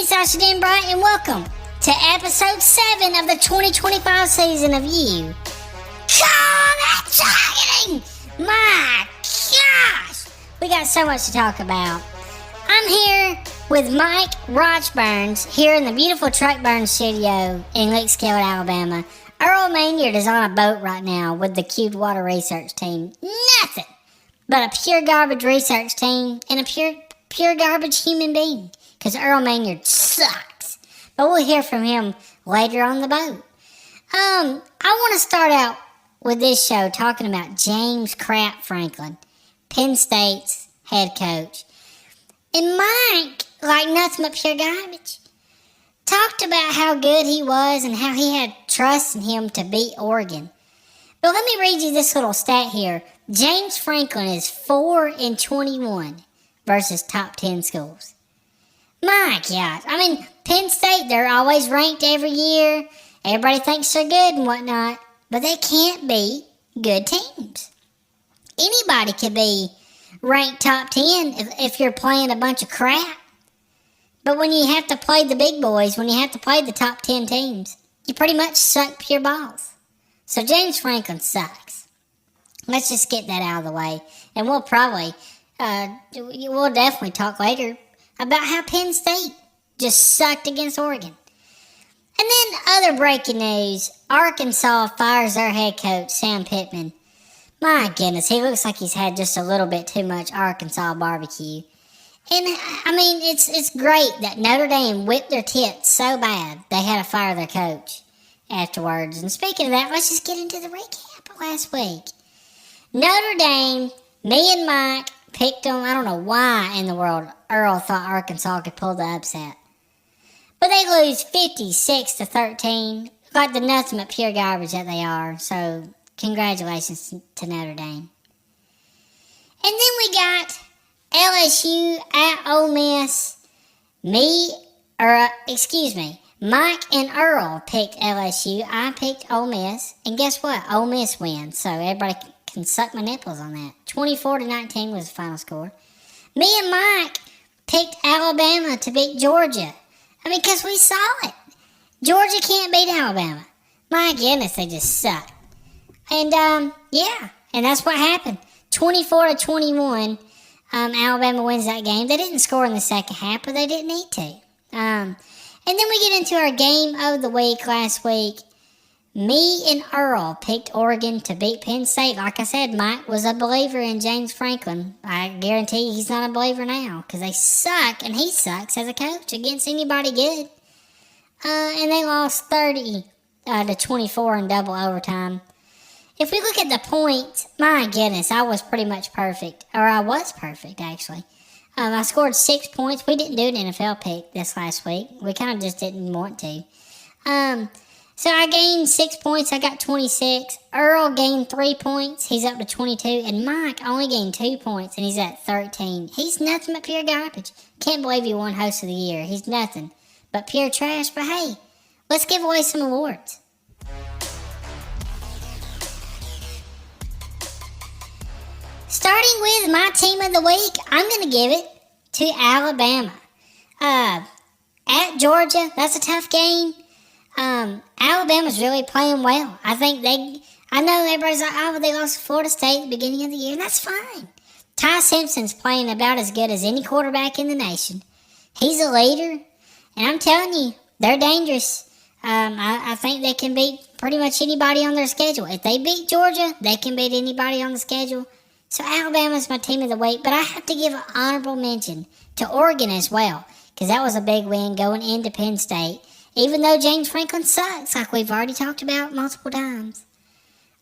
Sasha Denbright, and welcome to episode 7 of the 2025 season of You. That's exciting! My gosh! We got so much to talk about. I'm here with Mike Rochburns here in the beautiful Truck Burn studio in Lickskillet, Alabama. Earl Maynard is on a boat right now with the Cubed Water Research Team. Nothing but a pure garbage research team and a pure garbage human being. Because Earl Maynard sucks. But we'll hear from him later on the boat. I want to start out with this show talking about James Crap Franklin, Penn State's head coach. And Mike, like nothing but pure garbage, talked about how good he was and how he had trust in him to beat Oregon. But let me read you this little stat here. James Franklin is 4-21 versus top 10 schools. My gosh. I mean, Penn State, they're always ranked every year. Everybody thinks they're good and whatnot. But they can't beat good teams. Anybody could be ranked top 10 if you're playing a bunch of crap. But when you have to play the big boys, when you have to play the top 10 teams, you pretty much suck pure balls. So James Franklin sucks. Let's just get that out of the way. And we'll definitely talk later about how Penn State just sucked against Oregon. And then other breaking news, Arkansas fires their head coach, Sam Pittman. My goodness, he looks like he's had just a little bit too much Arkansas barbecue. And, I mean, it's great that Notre Dame whipped their tits so bad they had to fire their coach afterwards. And speaking of that, let's just get into the recap of last week. Notre Dame, me and Mike picked them. I don't know why in the world Earl thought Arkansas could pull the upset. But they lose 56-13, like the nothing but pure garbage that they are. So, congratulations to Notre Dame. And then we got LSU at Ole Miss. Mike and Earl picked LSU. I picked Ole Miss. And guess what? Ole Miss wins. So everybody can suck my nipples on that. 24-19 was the final score. Me and Mike picked Alabama to beat Georgia. I mean, because we saw it. Georgia can't beat Alabama. My goodness, they just suck. And, and that's what happened. 24-21, Alabama wins that game. They didn't score in the second half, but they didn't need to. And then we get into our game of the week last week. Me and Earl picked Oregon to beat Penn State. Like I said, Mike was a believer in James Franklin. I guarantee you he's not a believer now because they suck, and he sucks as a coach against anybody good. And they lost 30-24 in double overtime. If we look at the points, my goodness, I was pretty much perfect. Or I was perfect, actually. I scored 6 points. We didn't do an NFL pick this last week. We kind of just didn't want to. So I gained 6 points. I got 26. Earl gained 3 points. He's up to 22. And Mike only gained 2 points, and he's at 13. He's nothing but pure garbage. Can't believe he won Host of the Year. He's nothing but pure trash. But hey, let's give away some awards. Starting with my team of the week, I'm going to give it to Alabama. At Georgia, that's a tough game. Alabama's really playing well. I know everybody's like, oh, they lost to Florida State at the beginning of the year, and that's fine. Ty Simpson's playing about as good as any quarterback in the nation. He's a leader, and I'm telling you, they're dangerous. I think they can beat pretty much anybody on their schedule. If they beat Georgia, they can beat anybody on the schedule. So Alabama's my team of the week, but I have to give an honorable mention to Oregon as well, because that was a big win going into Penn State, even though James Franklin sucks, like we've already talked about multiple times.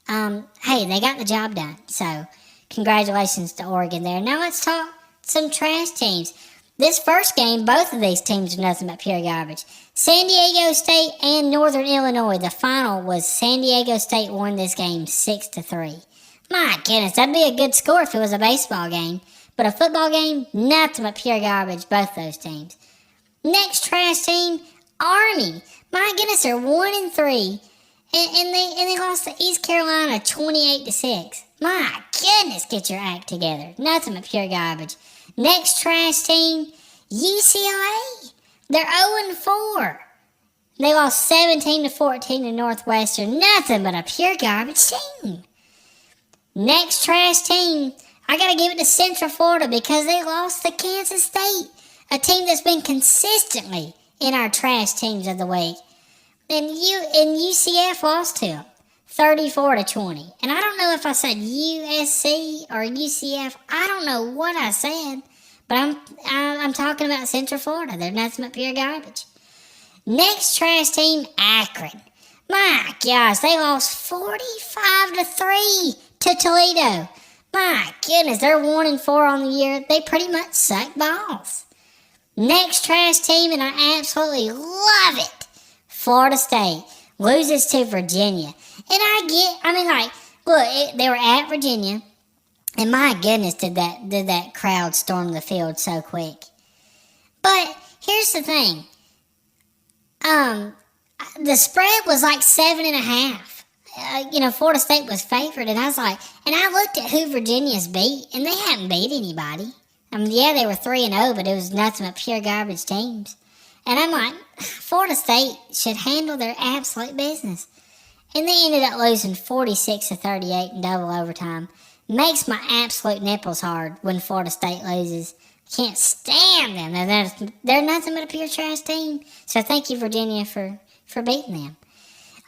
Hey, they got the job done, so congratulations to Oregon there. Now let's talk some trash teams. This first game, both of these teams are nothing but pure garbage. San Diego State and Northern Illinois, the final was San Diego State won this game 6-3. My goodness, that'd be a good score if it was a baseball game. But a football game, nothing but pure garbage, both those teams. Next trash team, Army. My goodness, they're 1-3. And they lost to East Carolina 28-6. My goodness, get your act together. Nothing but pure garbage. Next trash team, UCLA. They're 0-4. They lost 17-14 to Northwestern. Nothing but a pure garbage team. Next trash team, I gotta give it to Central Florida because they lost to Kansas State, a team that's been consistently in our trash teams of the week. And UCF lost to them, 34-20. And I don't know if I said USC or UCF. I don't know what I said, but I'm talking about Central Florida. They're nothing but pure garbage. Next trash team, Akron. My gosh, they lost 45-3 to Toledo. My goodness, they're 1-4 on the year. They pretty much suck balls. Next trash team, and I absolutely love it, Florida State loses to Virginia. And they were at Virginia, and my goodness, did that crowd storm the field so quick. But here's the thing. The spread was like 7.5. Florida State was favored, and I looked at who Virginia's beat, and they hadn't beat anybody. They were 3-0, but it was nothing but pure garbage teams. And I'm like, Florida State should handle their absolute business. And they ended up losing 46-38 in double overtime. Makes my absolute nipples hard when Florida State loses. Can't stand them. They're nothing but a pure trash team. So thank you, Virginia, for beating them.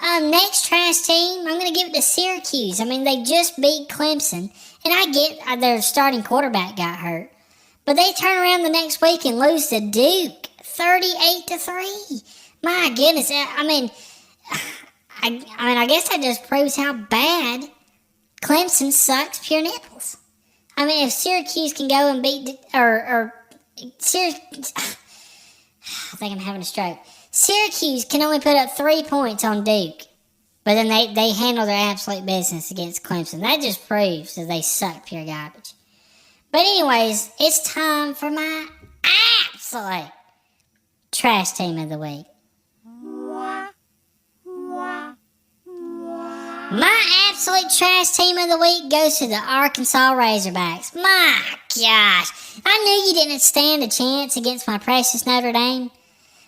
Next trash team, I'm going to give it to Syracuse. They just beat Clemson. And I get their starting quarterback got hurt. But they turn around the next week and lose to Duke, 38-3. My goodness. I guess that just proves how bad Clemson sucks pure nipples. If Syracuse can go and beat, Syracuse, I think I'm having a stroke. Syracuse can only put up 3 points on Duke, but then they handle their absolute business against Clemson. That just proves that they suck pure garbage. But anyways, it's time for my absolute trash team of the week. My absolute trash team of the week goes to the Arkansas Razorbacks. My gosh, I knew you didn't stand a chance against my precious Notre Dame.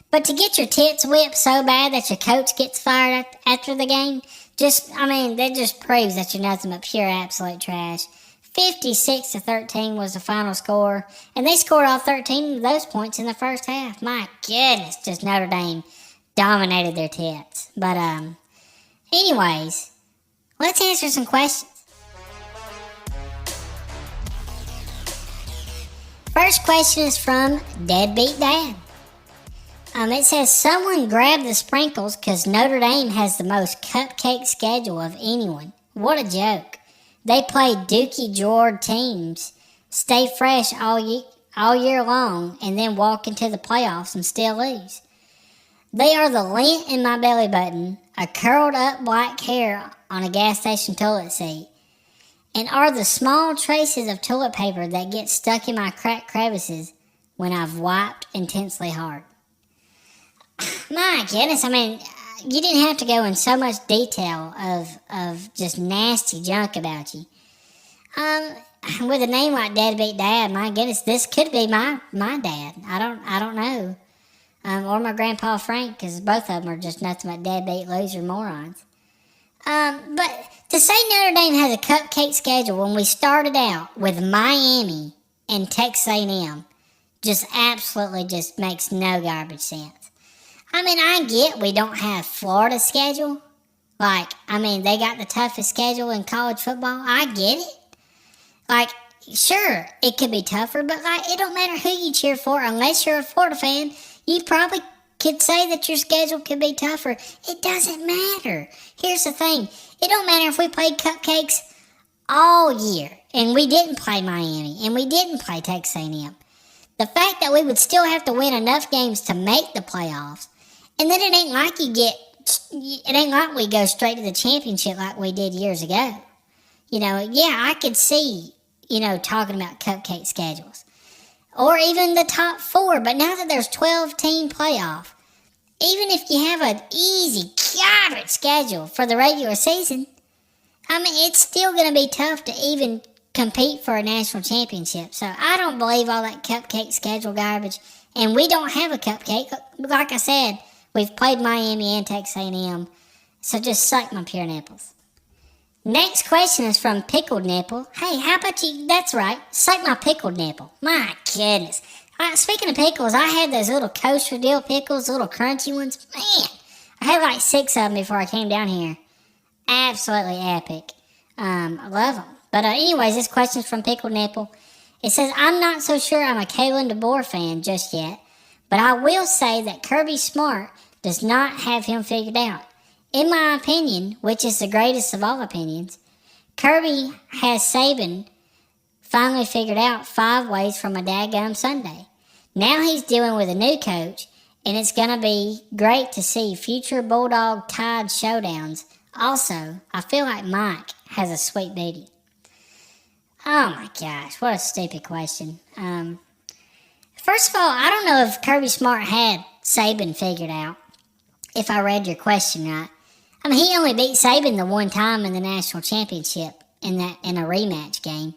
But to get your tits whipped so bad that your coach gets fired after the game, that just proves that you're nothing but pure absolute trash. 56-13 was the final score, and they scored all 13 of those points in the first half. My goodness, just Notre Dame dominated their tits. But anyways, let's answer some questions. First question is from Deadbeat Dad. It says, someone grabbed the sprinkles because Notre Dame has the most cupcake schedule of anyone. What a joke. They play Dookie Jord teams, stay fresh all year long, and then walk into the playoffs and still lose. They are the lint in my belly button, a curled up black hair on a gas station toilet seat, and are the small traces of toilet paper that get stuck in my cracked crevices when I've wiped intensely hard. My goodness, you didn't have to go in so much detail of just nasty junk about you. With a name like Deadbeat Dad, my goodness, this could be my dad. I don't know. Or my grandpa Frank, because both of them are just nothing but deadbeat loser morons. But to say Notre Dame has a cupcake schedule when we started out with Miami and Texas A&M just absolutely just makes no garbage sense. I get we don't have Florida's schedule. They got the toughest schedule in college football. I get it. Sure, it could be tougher, but it don't matter who you cheer for. Unless you're a Florida fan, you probably could say that your schedule could be tougher. It doesn't matter. Here's the thing. It don't matter if we played cupcakes all year, and we didn't play Miami, and we didn't play Texas A&M. The fact that we would still have to win enough games to make the playoffs, and then it ain't like we go straight to the championship like we did years ago. I could see, talking about cupcake schedules. Or even the top 4. But now that there's 12-team playoff, even if you have an easy garbage schedule for the regular season, it's still going to be tough to even compete for a national championship. So I don't believe all that cupcake schedule garbage. And we don't have a cupcake. Like I said, we've played Miami and Texas A&M. So just suck my pure nipples. Next question is from Pickled Nipple. Hey, how about you? That's right. Suck my pickled nipple. My goodness. Speaking of pickles, I had those little kosher dill pickles, little crunchy ones. Man, I had like 6 of them before I came down here. Absolutely epic. I love them. But anyways, this question's from Pickled Nipple. It says, I'm not so sure I'm a Kalen DeBoer fan just yet, but I will say that Kirby Smart does not have him figured out. In my opinion, which is the greatest of all opinions, Kirby has Saban finally figured out 5 ways from a dadgum Sunday. Now he's dealing with a new coach, and it's going to be great to see future Bulldog Tide showdowns. Also, I feel like Mike has a sweet booty. Oh my gosh, what a stupid question. First of all, I don't know if Kirby Smart had Saban figured out, if I read your question right. I mean, he only beat Saban the one time in the national championship in a rematch game.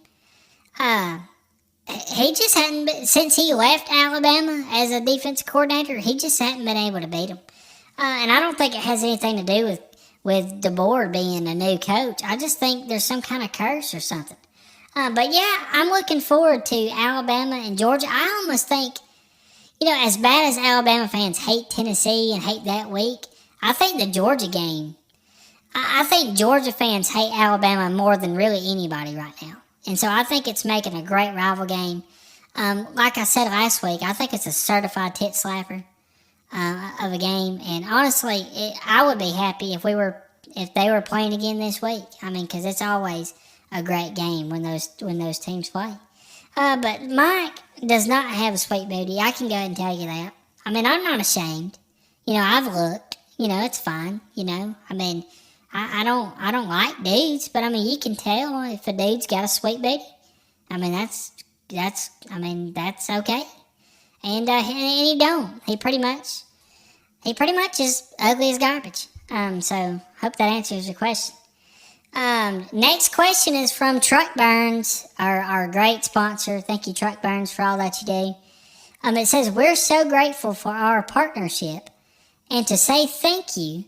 He just hadn't been, since he left Alabama as a defensive coordinator, he just hadn't been able to beat him. And I don't think it has anything to do with DeBoer being a new coach. I just think there's some kind of curse or something. But yeah, I'm looking forward to Alabama and Georgia. I almost think, as bad as Alabama fans hate Tennessee and hate that week, I think the Georgia game, I think Georgia fans hate Alabama more than really anybody right now. And so I think it's making a great rival game. Like I said last week, I think it's a certified tit slapper of a game. And honestly, I would be happy if they were playing again this week. I mean, because it's always a great game when those teams play. But Mike does not have a sweet booty. I can go ahead and tell you that. I mean, I'm not ashamed. I've looked. It's fine. I mean, I don't like dudes, but I mean, you can tell if a dude's got a sweet booty. I mean, that's okay. And he don't. He pretty much is ugly as garbage. So hope that answers your question. Next question is from Truck Burns, our great sponsor. Thank you, Truck Burns, for all that you do. It says, we're so grateful for our partnership, and to say thank you,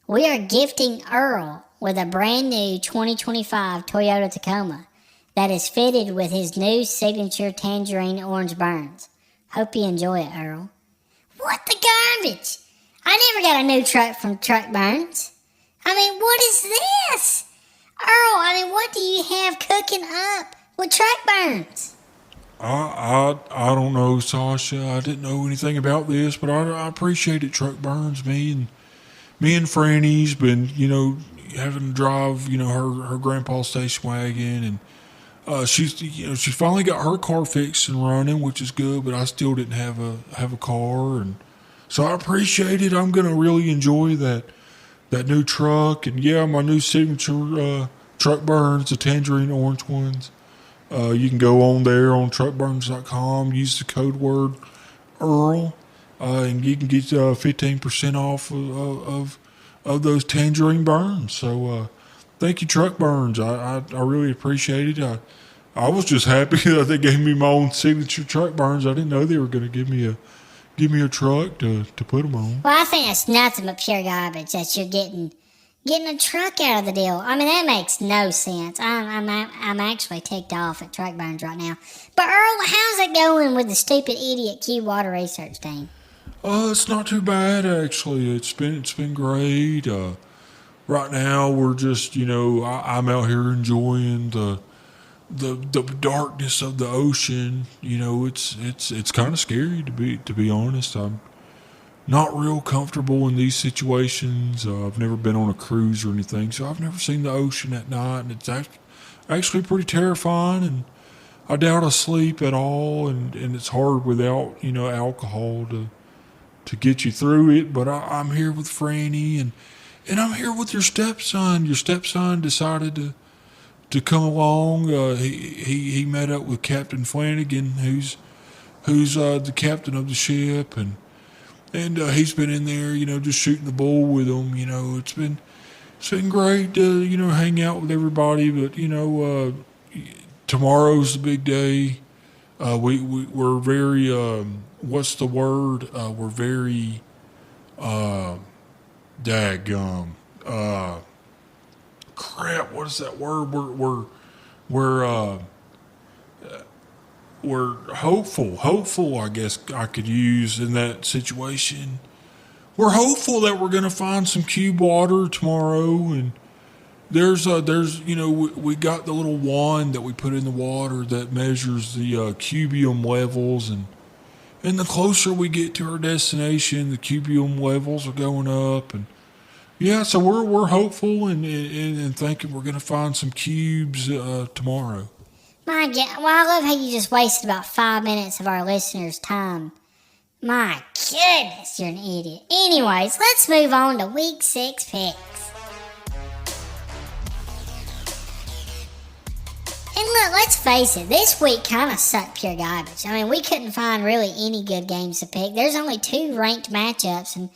we are gifting Earl with a brand new 2025 Toyota Tacoma that is fitted with his new signature tangerine orange burns. Hope you enjoy it, Earl. What the garbage? I never got a new truck from Truck Burns. I mean, what is this? Earl, what do you have cooking up with Truck Burns? I don't know, Sasha. I didn't know anything about this, but I appreciate it, Truck Burns. Me and Franny's been, having to drive, her grandpa's station wagon, and she finally got her car fixed and running, which is good. But I still didn't have a car, and so I appreciate it. I'm gonna really enjoy that new truck, and yeah, my new signature Truck Burns, the tangerine orange ones. You can go on there on truckburns.com, use the code word Earl, and you can get 15% off of those tangerine burns. So thank you, Truck Burns. I really appreciate it. I was just happy that they gave me my own signature Truck Burns. I didn't know they were going to give me a truck to put them on. Well, I think that's nothing but pure garbage that you're getting a truck out of the deal. I mean, that makes no sense. I'm actually ticked off at Truck Burns right now. But Earl, how's it going with the stupid idiot Q Water research team? It's not too bad actually. It's been great. Right now we're just I'm out here enjoying the darkness of the ocean. It's kind of scary to be honest. I'm not real comfortable in these situations. I've never been on a cruise or anything, so I've never seen the ocean at night, and it's actually pretty terrifying, and I doubt I sleep at all, and it's hard without, alcohol to get you through it. But I'm here with Franny, and I'm here with your stepson. Your stepson decided to come along. He met up with Captain Flanagan, who's the captain of the ship, and he's been in there, just shooting the bull with them. It's been great to, hang out with everybody. But, tomorrow's the big day. We're very what's the word? We're very daggum. Crap. What is that word? We're we're hopeful. Hopeful, I guess I could use in that situation. We're hopeful that we're going to find some cube water tomorrow, and there's we got the little wand that we put in the water that measures the cubium levels, and the closer we get to our destination, the cubium levels are going up, and yeah, so we're hopeful and thinking we're going to find some cubes tomorrow. My God, well, I love how you just wasted about 5 minutes of our listeners' time. My goodness, you're an idiot. Anyways, let's move on to week 6 picks. And look, let's face it, this week kind of sucked pure garbage. I mean, we couldn't find really any good games to pick. There's only 2 ranked matchups, and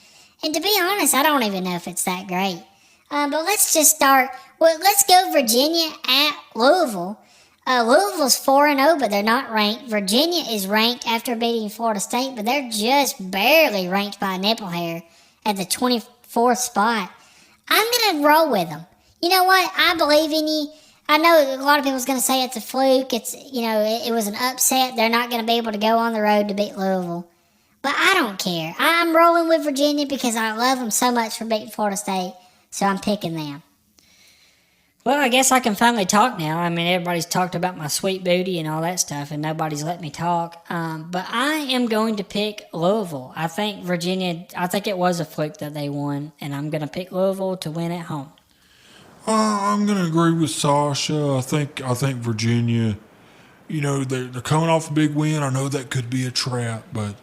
to be honest, I don't even know if it's that great. But let's just start. Well, let's go Virginia at Louisville. Louisville's 4-0, but they're not ranked. Virginia is ranked after beating Florida State, but they're just barely ranked by a nipple hair at the 24th spot. I'm going to roll with them. You know what? I believe in you. I know a lot of people's going to say it's a fluke. It was an upset. They're not going to be able to go on the road to beat Louisville. But I don't care. I'm rolling with Virginia because I love them so much for beating Florida State, so I'm picking them. Well, I guess I can finally talk now. I mean, everybody's talked about my sweet booty and all that stuff, and nobody's let me talk. But I am going to pick Louisville. I think it was a fluke that they won, and I'm going to pick Louisville to win at home. I'm going to agree with Sasha. I think Virginia, they're coming off a big win. I know that could be a trap, but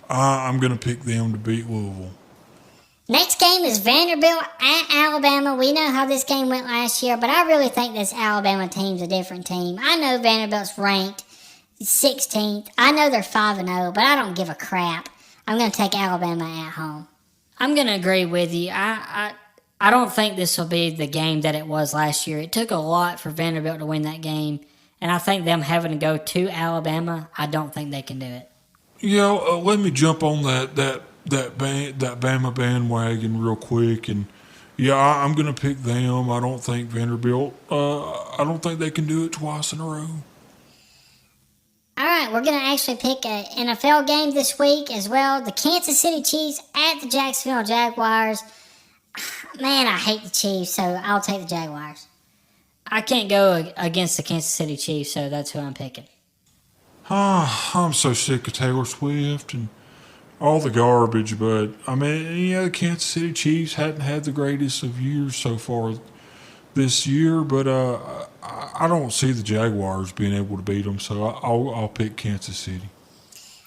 I'm going to pick them to beat Louisville. Next game is Vanderbilt at Alabama. We know how this game went last year, but I really think this Alabama team's a different team. I know Vanderbilt's ranked 16th. I know they're 5-0, but I don't give a crap. I'm going to take Alabama at home. I'm going to agree with you. I don't think this will be the game that it was last year. It took a lot for Vanderbilt to win that game, and I think them having to go to Alabama, I don't think they can do it. Yeah, let me jump on that Bama bandwagon real quick, and yeah, I'm going to pick them. I don't think Vanderbilt. I don't think they can do it twice in a row. All right, we're going to actually pick an NFL game this week as well. The Kansas City Chiefs at the Jacksonville Jaguars. Man, I hate the Chiefs, so I'll take the Jaguars. I can't go against the Kansas City Chiefs, so that's who I'm picking. I'm so sick of Taylor Swift and all the garbage, but I mean, the Kansas City Chiefs hadn't had the greatest of years so far this year, but I don't see the Jaguars being able to beat them, so I'll pick Kansas City.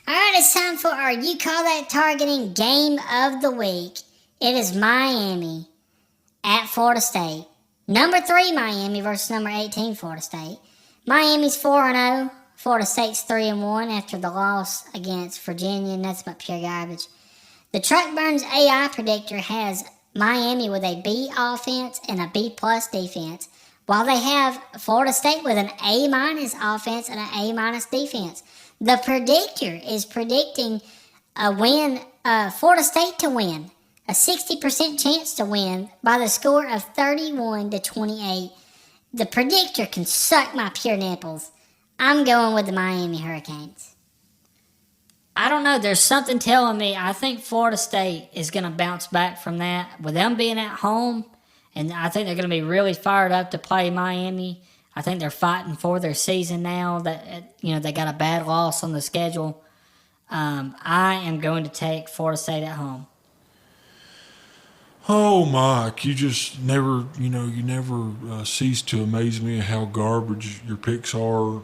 All right, it's time for our You Call That Targeting Game of the Week. It is Miami at Florida State. Number 3 Miami versus number 18 Florida State. Miami's 4-0. Florida State's 3-1 after the loss against Virginia, and that's about pure garbage. The Truck Burns AI predictor has Miami with a B offense and a B plus defense, while they have Florida State with an A minus offense and an A minus defense. The predictor is predicting a win, Florida State to win, a 60% chance to win by the score of 31-28. The predictor can suck my pure nipples. I'm going with the Miami Hurricanes. I don't know. There's something telling me I think Florida State is going to bounce back from that. With them being at home, and I think they're going to be really fired up to play Miami. I think they're fighting for their season now. That they got a bad loss on the schedule. I am going to take Florida State at home. Oh, Mike, you just never, you never cease to amaze me at how garbage your picks are.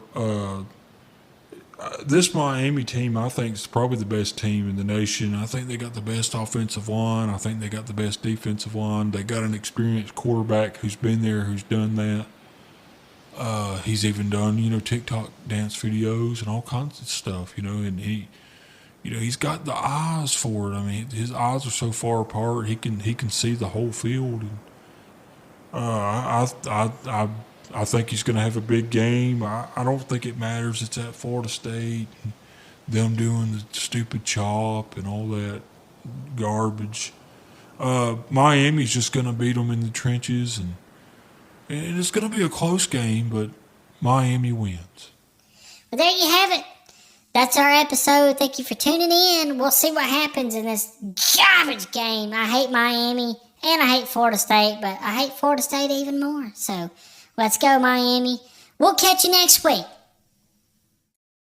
This Miami team, I think, is probably the best team in the nation. I think they got the best offensive line. I think they got the best defensive line. They got an experienced quarterback who's been there, who's done that. He's even done, TikTok dance videos and all kinds of stuff, and he's got the eyes for it. I mean, his eyes are so far apart, he can see the whole field. And I I think he's going to have a big game. I don't think it matters. It's at Florida State. And them doing the stupid chop and all that garbage. Miami's just going to beat them in the trenches, and it's going to be a close game, but Miami wins. Well, there you have it. That's our episode. Thank you for tuning in. We'll see what happens in this garbage game. I hate Miami and I hate Florida State, but I hate Florida State even more. So let's go, Miami. We'll catch you next week.